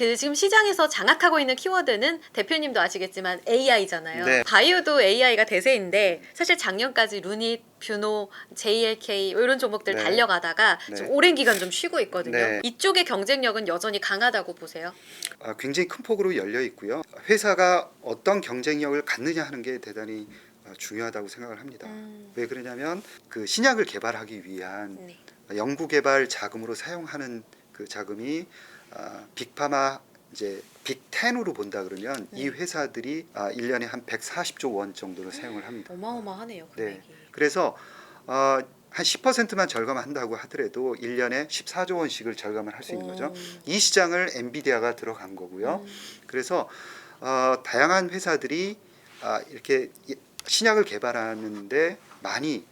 그 지금 시장에서 장악하고 있는 키워드는 대표님도 아시겠지만 AI잖아요. 네. 바이오도 AI가 대세인데 사실 작년까지 루닛, 뷰노, JLK 이런 종목들 네. 달려가다가 네. 좀 오랜 기간 좀 쉬고 있거든요. 네. 이쪽의 경쟁력은 여전히 강하다고 보세요? 굉장히 큰 폭으로 열려 있고요. 회사가 어떤 경쟁력을 갖느냐 하는 게 대단히 중요하다고 생각을 합니다. 왜 그러냐면 그 신약을 개발하기 위한 네. 연구개발 자금으로 사용하는 그 자금이 빅파마 이제 빅10으로 본다 그러면 네. 이 회사들이 1년에 한 140조 원 정도를 사용을 합니다. 어마어마하네요, 금액이. 네. 그래서 한 10%만 절감한다고 하더라도 1년에 14조 원씩을 절감을 할 수 있는 거죠. 이 시장을 엔비디아가 들어간 거고요. 그래서 다양한 회사들이 이렇게 신약을 개발하는데 많이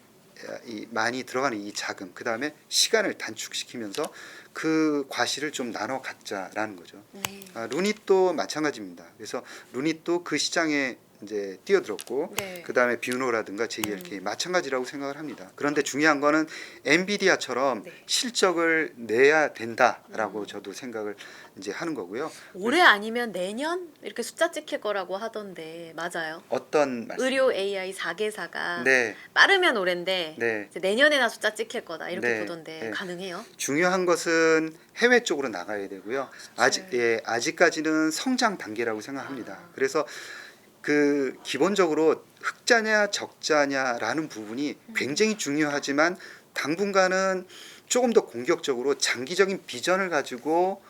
들어가는 이 자금, 그 다음에 시간을 단축시키면서 그 과실을 좀 나눠 갖자라는 거죠. 네. 루닛도 마찬가지입니다. 그래서 루닛도 그 시장에 이제 뛰어들었고, 네. 그 다음에 뷰노라든가 JLK 마찬가지라고 생각을 합니다. 그런데 중요한 거는 엔비디아처럼 네. 실적을 내야 된다라고 저도 생각을 이제 하는 거고요. 올해 아니면 내년 이렇게 숫자 찍힐 거라고 하던데 맞아요? 어떤 말씀? 의료 AI 4개사가 네, 빠르면 올해인데 네. 이제 내년에나 숫자 찍힐 거다 이렇게 네, 보던데 네. 가능해요? 중요한 것은 해외 쪽으로 나가야 되고요. 아직까지는 성장 단계라고 생각합니다. 그래서 그 기본적으로 흑자냐 적자냐라는 부분이 굉장히 중요하지만 당분간은 조금 더 공격적으로 장기적인 비전을 가지고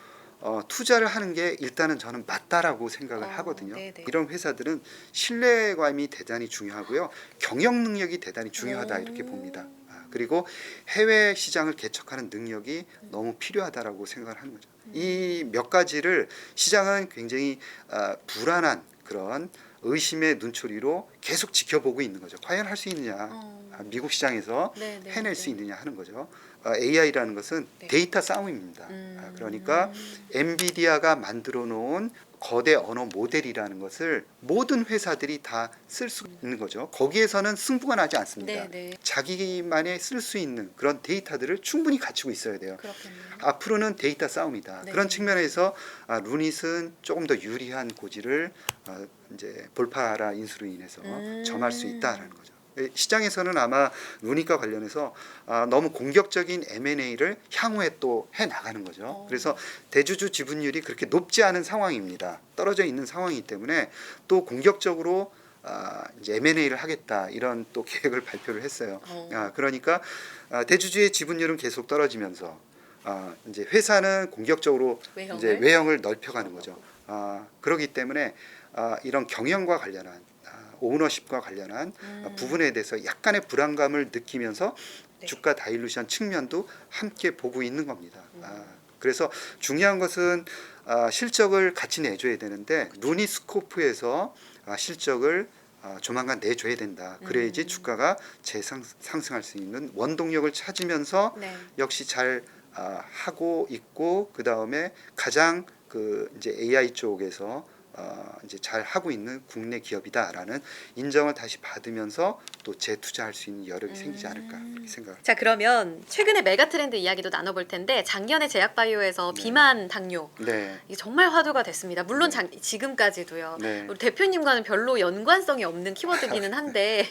투자를 하는 게 일단은 저는 맞다라고 생각을 하거든요. 네네. 이런 회사들은 신뢰감이 대단히 중요하고요. 경영 능력이 대단히 중요하다 이렇게 봅니다. 그리고 해외 시장을 개척하는 능력이 너무 필요하다라고 생각을 하는 거죠. 이 몇 가지를 시장은 굉장히 불안한 그런 의심의 눈초리로 계속 지켜보고 있는 거죠. 과연 할 수 있느냐, 미국 시장에서 네네. 해낼 수 있느냐 하는 거죠. AI라는 것은 네. 데이터 싸움입니다. 그러니까 엔비디아가 만들어 놓은 거대 언어 모델이라는 것을 모든 회사들이 다 쓸 수 있는 거죠. 거기에서는 승부가 나지 않습니다. 네네. 자기만의 쓸 수 있는 그런 데이터들을 충분히 갖추고 있어야 돼요. 그렇겠네요. 앞으로는 데이터 싸움이다. 네. 그런 측면에서 루닛은 조금 더 유리한 고지를 이제 볼파라 인수로 인해서 점할 수 있다라는 거죠. 시장에서는 아마 루닛과 관련해서 너무 공격적인 M&A를 향후에 또 해 나가는 거죠. 그래서 대주주 지분율이 그렇게 높지 않은 상황입니다. 떨어져 있는 상황이기 때문에 또 공격적으로 이제 M&A를 하겠다 이런 또 계획을 발표를 했어요. 그러니까 대주주의 지분율은 계속 떨어지면서 이제 회사는 공격적으로 이제 외형을 넓혀가는 거죠. 그렇기 때문에 이런 경영과 관련한 오너십과 관련한 부분에 대해서 약간의 불안감을 느끼면서 네. 주가 다일루션 측면도 함께 보고 있는 겁니다. 그래서 중요한 것은 실적을 같이 내줘야 되는데 루니스코프에서 실적을 조만간 내줘야 된다. 그래야지 주가가 재상승할 수 있는 원동력을 찾으면서 네. 역시 잘 하고 있고 그 다음에 가장 그 이제 AI 쪽에서 이제 잘 하고 있는 국내 기업이다라는 인정을 다시 받으면서 또 재투자할 수 있는 여력이 생기지 않을까 그렇게 생각합니다. 자 그러면 최근에 메가 트렌드 이야기도 나눠볼 텐데 작년에 제약바이오에서 네. 비만 당뇨 네, 이게 정말 화두가 됐습니다. 물론 네. 지금까지도요. 네. 우리 대표님과는 별로 연관성이 없는 키워드기는 한데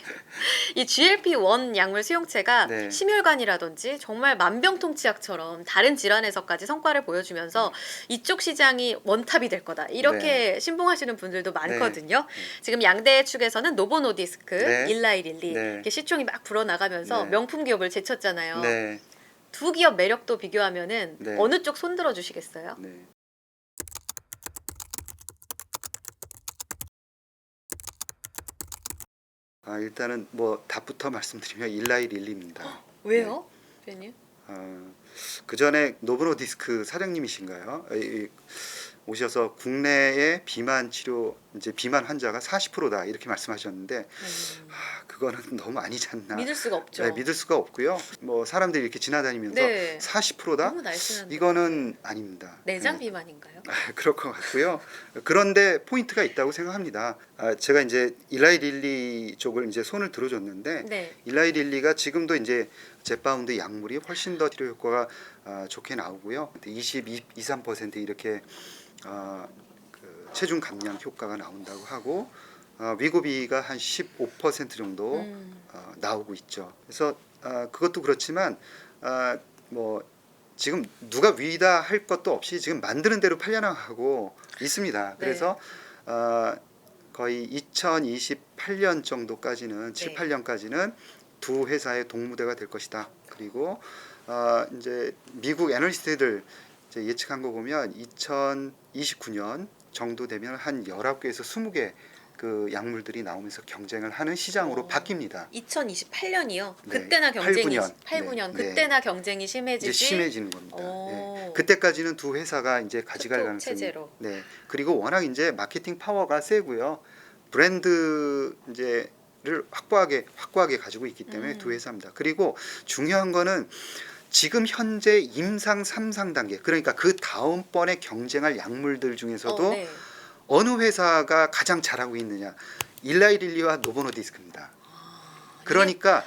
이 GLP-1 약물 수용체가 네. 심혈관이라든지 정말 만병통치약처럼 다른 질환에서까지 성과를 보여주면서 이쪽 시장이 원탑이 될 거다 이렇게 신봉하시는 분들도 많거든요. 지금 양대 축에서는 노보노디스크, 네. 일라이릴리 네. 이렇게 시총이 막 불어나가면서 네. 명품 기업을 제쳤잖아요. 네, 두 기업 매력도 비교하면은 네. 어느 쪽 손들어 주시겠어요? 네. 일단은 뭐 답부터 말씀드리면 일라이릴리입니다. 왜요, 대표님? 그 전에 노브노디스크 사장님이신가요? 오셔서 국내의 비만 치료 이제 비만 환자가 40%다 이렇게 말씀하셨는데 그거는 너무 아니지 않나. 믿을 수가 없죠. 네, 믿을 수가 없고요. 뭐 사람들이 이렇게 지나다니면서 네. 40%다? 너무 날씬한데. 이거는 아닙니다. 내장 네. 비만인가요? 그럴 것 같고요. 그런데 포인트가 있다고 생각합니다. 제가 이제 일라이 릴리 쪽을 이제 손을 들어줬는데 네. 일라이 릴리가 지금도 이제 젯바운드 약물이 훨씬 더 치료 효과가 좋게 나오고요. 23% 이렇게 그 체중 감량 효과가 나온다고 하고 위고비가 한 15% 정도 나오고 있죠. 그래서 그것도 그렇지만 뭐 지금 누가 위다 할 것도 없이 지금 만드는 대로 팔려나가고 있습니다. 그래서 거의 2028년 정도까지는 7, 네. 8년까지는 두 회사의 동무대가 될 것이다. 그리고 이제 미국 애널리스트들 이제 예측한 거 보면 2029년 정도 되면 한 19개에서 20개 그 약물들이 나오면서 경쟁을 하는 시장으로 바뀝니다. 2028년이요. 네, 그때나 경쟁이 8, 9년. 8, 9년. 네, 그때나 경쟁이 이제 심해지지. 심해지는 겁니다. 오. 네. 그때까지는 두 회사가 이제 가져갈 투톱 가능성이. 체제로. 네. 그리고 워낙 이제 마케팅 파워가 세고요. 브랜드 이제를 확고하게 가지고 있기 때문에 두 회사입니다. 그리고 중요한 거는 지금 현재 임상 3상 단계, 그러니까 그 다음번에 경쟁할 약물들 중에서도 네. 어느 회사가 가장 잘하고 있느냐? 일라이 릴리와 노보노디스크입니다. 그러니까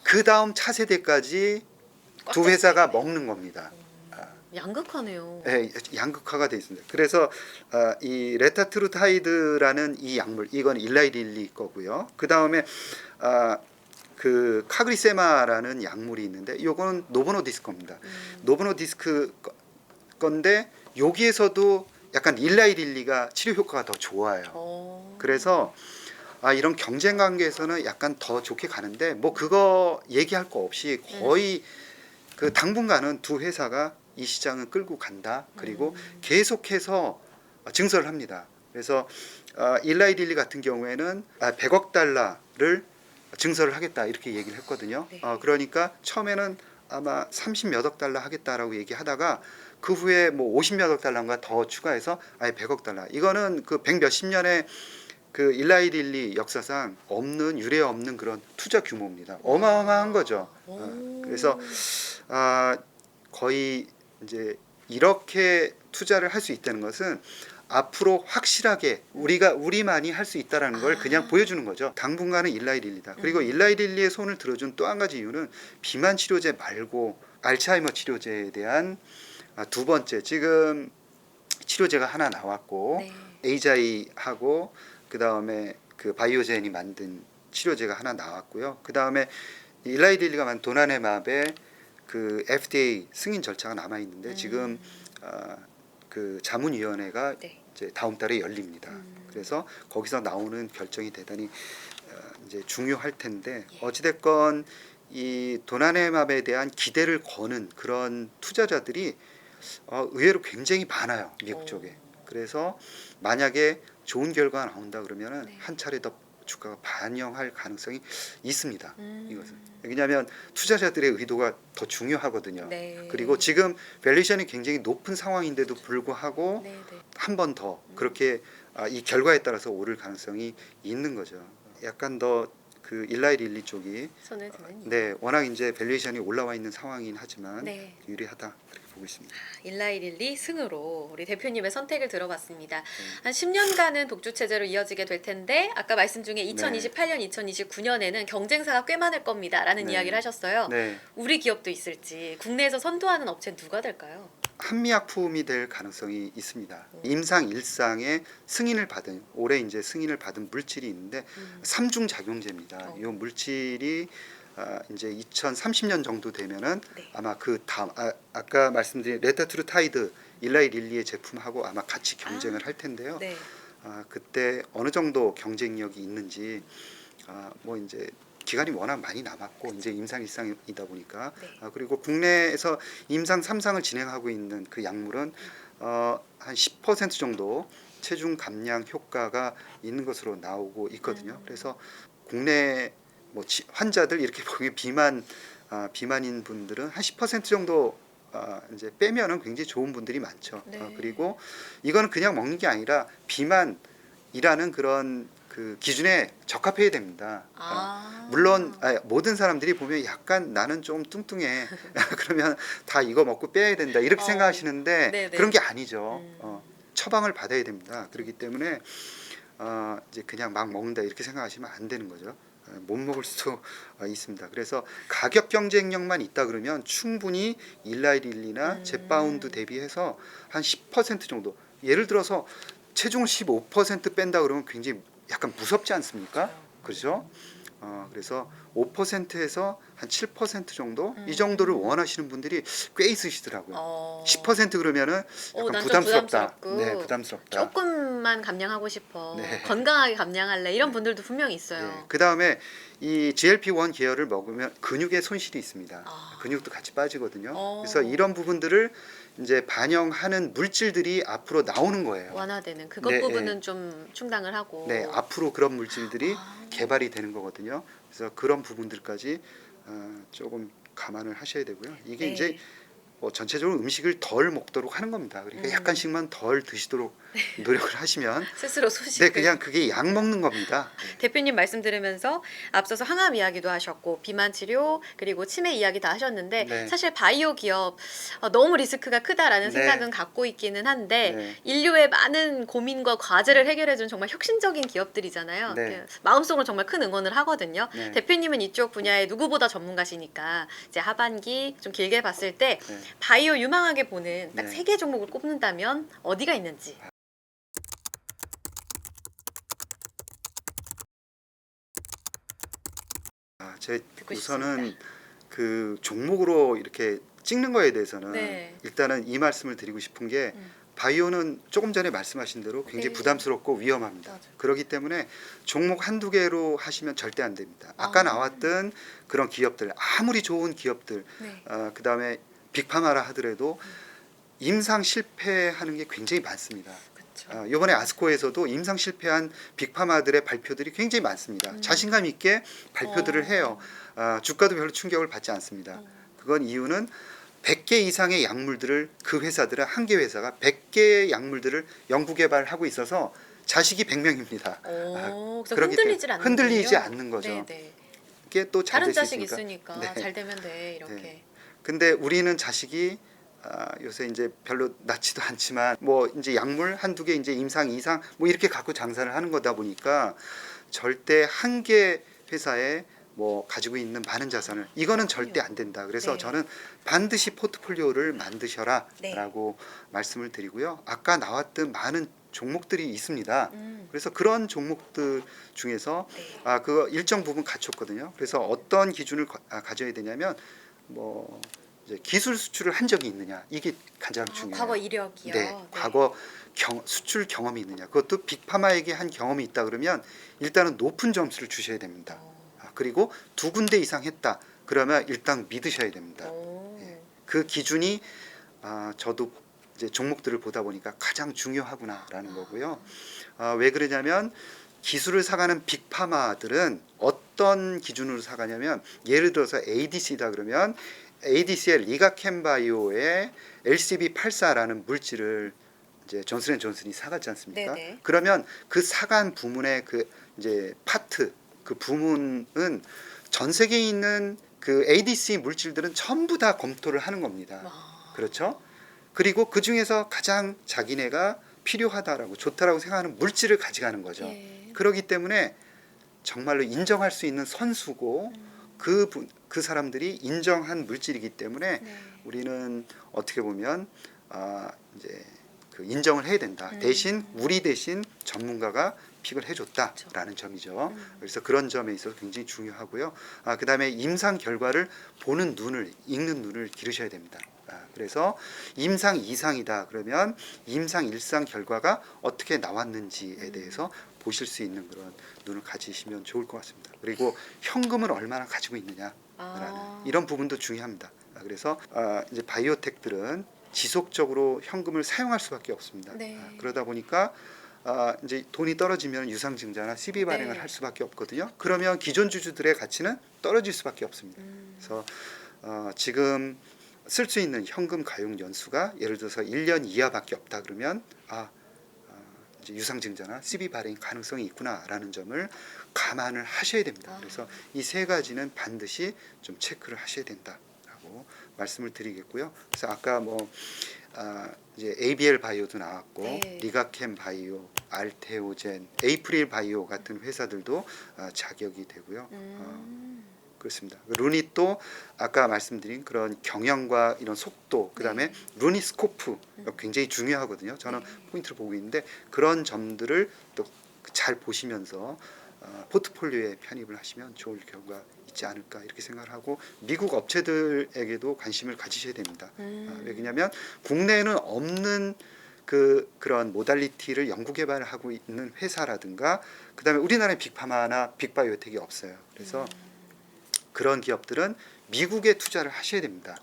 그 다음 차세대까지 두 회사가 먹는 겁니다. 양극화네요. 네, 양극화가 돼 있습니다. 그래서 이 레타트루타이드라는 이 약물, 이건 일라이 릴리 거고요. 그 다음에 그 카그리세마라는 약물이 있는데, 요거는 노보노디스크입니다. 노보노디스크 건데 여기에서도 약간 일라이 릴리가 치료 효과가 더 좋아요. 그래서 이런 경쟁 관계에서는 약간 더 좋게 가는데 뭐 그거 얘기할 거 없이 거의 그 당분간은 두 회사가 이 시장을 끌고 간다. 그리고 계속해서 증설을 합니다. 그래서 일라이 릴리 같은 경우에는 100억 달러를 증설을 하겠다 이렇게 얘기를 했거든요. 네. 그러니까 처음에는 아마 30몇억 달러 하겠다라고 얘기하다가 그 후에 뭐 50몇억 달러인가 더 추가해서 아예 100억 달러. 이거는 그 100몇십 년의 그 일라이 릴리 역사상 없는 유례 없는 그런 투자 규모입니다. 어마어마한 거죠. 그래서 거의 이제 이렇게 투자를 할 수 있다는 것은 앞으로 확실하게 우리만이 할 수 있다라는 걸 그냥 보여주는 거죠. 당분간은 일라이 릴리다. 그리고 일라이 릴리의 손을 들어준 또 한 가지 이유는 비만 치료제 말고 알츠하이머 치료제에 대한 두 번째 지금 치료제가 하나 나왔고 네. 에이자이하고 그 다음에 그 바이오젠이 만든 치료제가 하나 나왔고요. 그 다음에 일라이 릴리가 만든 도나네맙의 그 FDA 승인 절차가 남아 있는데 지금 그 자문위원회가 네. 이제 다음 달에 열립니다. 그래서 거기서 나오는 결정이 대단히 이제 중요할 텐데 어찌됐건 이 도나네맙에 대한 기대를 거는 그런 투자자들이 의외로 굉장히 많아요. 미국 쪽에. 그래서 만약에 좋은 결과가 나온다 그러면은 한 차례 더 주가가 반영할 가능성이 있습니다. 이것은 왜냐하면 투자자들의 의도가 더 중요하거든요. 네. 그리고 지금 밸류에이션이 굉장히 높은 상황인데도 불구하고 네, 네. 한 번 더 그렇게 이 결과에 따라서 오를 가능성이 있는 거죠. 약간 더 그 일라이 릴리 쪽이 손을 드는 네 워낙 이제 밸류에이션이 올라와 있는 상황이긴 하지만 네. 유리하다 그렇게 보고 있습니다. 일라이 릴리 승으로 우리 대표님의 선택을 들어봤습니다. 한 10년간은 독주 체제로 이어지게 될 텐데 아까 말씀 중에 2028년, 2029년에는 경쟁사가 꽤 많을 겁니다라는 네. 이야기를 하셨어요. 네. 우리 기업도 있을지 국내에서 선도하는 업체는 누가 될까요? 한미약품이 될 가능성이 있습니다. 임상 1상의 승인을 받은 올해 이제 승인을 받은 물질이 있는데 삼중 작용제입니다. 이 물질이 이제 2030년 정도 되면은 네. 아마 그 다음 아까 말씀드린 레타트루타이드 일라이 릴리의 제품하고 아마 같이 경쟁을 할 텐데요. 네. 그때 어느 정도 경쟁력이 있는지 뭐 이제 기간이 워낙 많이 남았고 이제 임상 1상이다 보니까 그리고 국내에서 임상 3상을 진행하고 있는 그 약물은 한 10% 정도 체중 감량 효과가 있는 것으로 나오고 있거든요. 그래서 국내 뭐 환자들 이렇게 보면 비만인 분들은 한 10% 정도 이제 빼면은 굉장히 좋은 분들이 많죠. 네. 그리고 이거는 그냥 먹는 게 아니라 비만이라는 그런 그 기준에 적합해야 됩니다. 물론 모든 사람들이 보면 약간 나는 좀 뚱뚱해 그러면 다 이거 먹고 빼야 된다 이렇게 생각하시는데 네네. 그런 게 아니죠. 처방을 받아야 됩니다. 그렇기 때문에 이제 그냥 막 먹는다 이렇게 생각하시면 안 되는 거죠. 못 먹을 수도 있습니다. 그래서 가격 경쟁력만 있다 그러면 충분히 일라이릴리나 젯바운드 대비해서 한 10% 정도, 예를 들어서 체중을 15% 뺀다 그러면 굉장히 약간 무섭지 않습니까? 그렇죠? 그래서 5%에서 한 7% 정도 이 정도를 원하시는 분들이 꽤 있으시더라고요. 10% 그러면은 약간 난좀 부담스럽다. 부담스럽고 네, 부담스럽다. 조금만 감량하고 싶어. 네. 건강하게 감량할래. 이런 분들도 분명히 있어요. 예, 그 다음에 이 GLP-1 계열을 먹으면 근육에 손실이 있습니다. 근육도 같이 빠지거든요. 그래서 이런 부분들을 이제 반영하는 물질들이 앞으로 나오는 거예요. 완화되는 그것 네, 부분은 좀 충당을 하고. 네, 앞으로 그런 물질들이 개발이 되는 거거든요. 그래서 그런 부분들까지 조금 감안을 하셔야 되고요. 이게 네. 이제 뭐 전체적으로 음식을 덜 먹도록 하는 겁니다. 그러니까 약간씩만 덜 드시도록 노력을 하시면 스스로 소식을. 네, 그냥 그게 약 먹는 겁니다. 대표님 말씀 들으면서 앞서서 항암 이야기도 하셨고 비만 치료 그리고 치매 이야기 다 하셨는데 네. 사실 바이오 기업 너무 리스크가 크다라는 네. 생각은 갖고 있기는 한데 네. 인류의 많은 고민과 과제를 해결해준 정말 혁신적인 기업들이잖아요. 네. 마음속으로 정말 큰 응원을 하거든요. 네. 대표님은 이쪽 분야에 누구보다 전문가시니까 이제 하반기 좀 길게 봤을 때 네. 바이오 유망하게 보는 딱 네. 3개 종목을 꼽는다면 어디가 있는지. 제 듣고 우선은 싶습니다. 그 종목으로 이렇게 찍는 거에 대해서는 네. 일단은 이 말씀을 드리고 싶은 게 바이오는 조금 전에 말씀하신 대로 굉장히 네. 부담스럽고 위험합니다. 맞아요. 그렇기 때문에 종목 한두 개로 하시면 절대 안 됩니다. 아까 나왔던 그런 기업들, 아무리 좋은 기업들, 네. 그다음에 빅파마라 하더라도 임상 실패하는 게 굉장히 많습니다. 그렇죠. 이번에 아스코에서도 임상 실패한 빅파마들의 발표들이 굉장히 많습니다. 자신감 있게 발표들을 해요. 주가도 별로 충격을 받지 않습니다. 그건 이유는 100개 이상의 약물들을 그 회사들은 한 개 회사가 100개의 약물들을 연구 개발하고 있어서 자식이 100명입니다. 그래서 그렇기 흔들리지 때문에 않는 흔들리지 않는 거죠. 네네. 이게 또 잘 다른 될 수 자식 있으니까. 있으니까 네. 잘 되면 돼 이렇게. 네. 근데 우리는 자식이 요새 이제 별로 낫지도 않지만 뭐 이제 약물 한두 개 이제 임상 이상 뭐 이렇게 갖고 장사를 하는 거다 보니까 절대 한 개 회사에 뭐 가지고 있는 많은 자산을 이거는 절대 안 된다. 그래서 네. 저는 반드시 포트폴리오를 만드셔라라고 네. 말씀을 드리고요. 아까 나왔던 많은 종목들이 있습니다. 음. 그래서 그런 종목들 중에서 네. 그거 일정 부분 갖췄거든요. 그래서 어떤 기준을 가져야 되냐면 뭐 이제 기술 수출을 한 적이 있느냐 이게 가장 중요해요. 과거 이력이요. 네, 과거 수출 경험이 있느냐. 그것도 빅파마에게 한 경험이 있다 그러면 일단은 높은 점수를 주셔야 됩니다. 그리고 2군데 이상 했다. 그러면 일단 믿으셔야 됩니다. 예. 그 기준이 저도 이제 종목들을 보다 보니까 가장 중요하구나라는 거고요. 왜 그러냐면 기술을 사가는 빅파마들은 어떤 기준으로 사가냐면 예를 들어서 ADC다 그러면 ADC의 리가켄바이오의 LCB84라는 물질을 이제 존슨앤존슨이 사갔지 않습니까? 네네. 그러면 그 사간 부문의 그 이제 파트 그 부문은 전 세계에 있는 그 ADC 물질들은 전부 다 검토를 하는 겁니다. 그렇죠? 그리고 그 중에서 가장 자기네가 필요하다라고 좋다라고 생각하는 물질을 가져가는 거죠. 예. 그렇기 때문에 정말로 인정할 수 있는 선수고 그 사람들이 인정한 물질이기 때문에 네. 우리는 어떻게 보면 이제 그 인정을 해야 된다. 대신 우리 대신 전문가가 픽을 해줬다라는 점이죠. 그래서 그런 점에 있어서 굉장히 중요하고요. 그다음에 임상 결과를 보는 눈을 읽는 눈을 기르셔야 됩니다. 그래서 임상 이상이다 그러면 임상 일상 결과가 어떻게 나왔는지에 대해서 보실 수 있는 그런 눈을 가지시면 좋을 것 같습니다. 그리고 현금을 얼마나 가지고 있느냐라는 이런 부분도 중요합니다. 그래서 이제 바이오텍들은 지속적으로 현금을 사용할 수밖에 없습니다. 네. 그러다 보니까 이제 돈이 떨어지면 유상증자나 CB 발행을 네. 할 수밖에 없거든요. 그러면 기존 주주들의 가치는 떨어질 수밖에 없습니다. 그래서 지금 쓸 수 있는 현금 가용 연수가 예를 들어서 1년 이하밖에 없다 그러면 이제 유상증자나 CB 발행 가능성이 있구나라는 점을 감안을 하셔야 됩니다. 그래서 이 세 가지는 반드시 좀 체크를 하셔야 된다라고 정도 말씀을 드리겠고요. 그래서 아까 이제 ABL 바이오도 나왔고 네. 리가캠 바이오, 알테오젠, 에이프릴 바이오 같은 회사들도 자격이 되고요. 그렇습니다. 루닛도 아까 말씀드린 그런 경영과 이런 속도, 그다음에 루닛스코프 굉장히 중요하거든요. 저는 포인트를 보고 있는데 그런 점들을 또 잘 보시면서 포트폴리오에 편입을 하시면 좋을 결과 있지 않을까 이렇게 생각을 하고 미국 업체들에게도 관심을 가지셔야 됩니다. 왜냐하면 국내에는 없는 그런 모달리티를 연구 개발을 하고 있는 회사라든가 그다음에 우리나라에 빅파마나 빅바이오텍이 없어요. 그래서 그런 기업들은 미국에 투자를 하셔야 됩니다.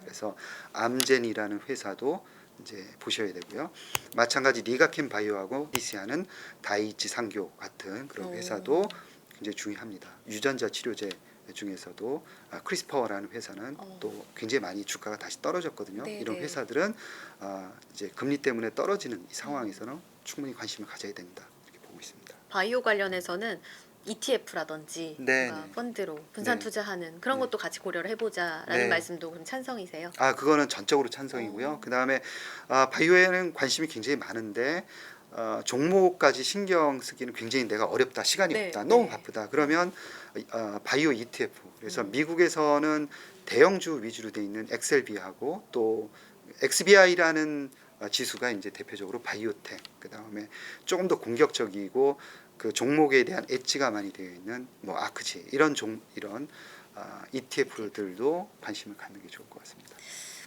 그래서 암젠이라는 회사도 이제 보셔야 되고요. 마찬가지 리가캠 바이오하고 리시아는 다이치 상교 같은 그런 회사도 굉장히 중요합니다. 유전자 치료제 중에서도 크리스퍼라는 회사는 또 굉장히 많이 주가가 다시 떨어졌거든요. 네, 이런 네. 회사들은 이제 금리 때문에 떨어지는 이 상황에서는 충분히 관심을 가져야 된다 이렇게 보고 있습니다. 바이오 관련해서는 ETF라든지 네, 뭔가 네. 펀드로 분산 네. 투자하는 그런 네. 것도 같이 고려를 해보자라는 네. 말씀도 그럼 찬성이세요? 그거는 전적으로 찬성이고요. 그다음에 바이오에는 관심이 굉장히 많은데 종목까지 신경 쓰기는 굉장히 내가 어렵다, 시간이 네, 없다, 너무 네. 바쁘다. 그러면 바이오 ETF. 그래서 미국에서는 대형주 위주로 돼 있는 XLB하고 또 XBI라는 지수가 이제 대표적으로 바이오텍. 그다음에 조금 더 공격적이고 그 종목에 대한 엣지가 많이 되어 있는 뭐 아크지 이런 ETF들도 관심을 갖는 게 좋을 것 같습니다.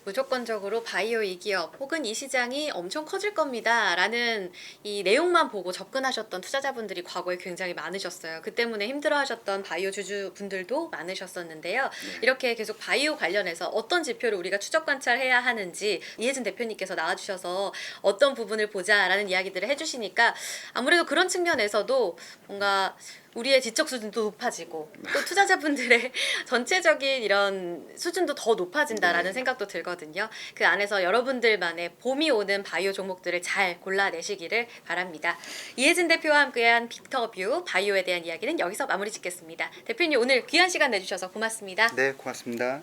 무조건적으로 바이오 이 기업 혹은 이 시장이 엄청 커질 겁니다 라는 이 내용만 보고 접근하셨던 투자자분들이 과거에 굉장히 많으셨어요. 그 때문에 힘들어하셨던 바이오 주주분들도 많으셨었는데요. 네. 이렇게 계속 바이오 관련해서 어떤 지표를 우리가 추적 관찰해야 하는지 이혜진 대표님께서 나와주셔서 어떤 부분을 보자라는 이야기들을 해주시니까 아무래도 그런 측면에서도 뭔가 우리의 지적 수준도 높아지고 또 투자자분들의 전체적인 이런 수준도 더 높아진다라는 네. 생각도 들거든요. 그 안에서 여러분들만의 봄이 오는 바이오 종목들을 잘 골라내시기를 바랍니다. 이혜진 대표와 함께한 빅터뷰 바이오에 대한 이야기는 여기서 마무리 짓겠습니다. 대표님 오늘 귀한 시간 내주셔서 고맙습니다. 네, 고맙습니다.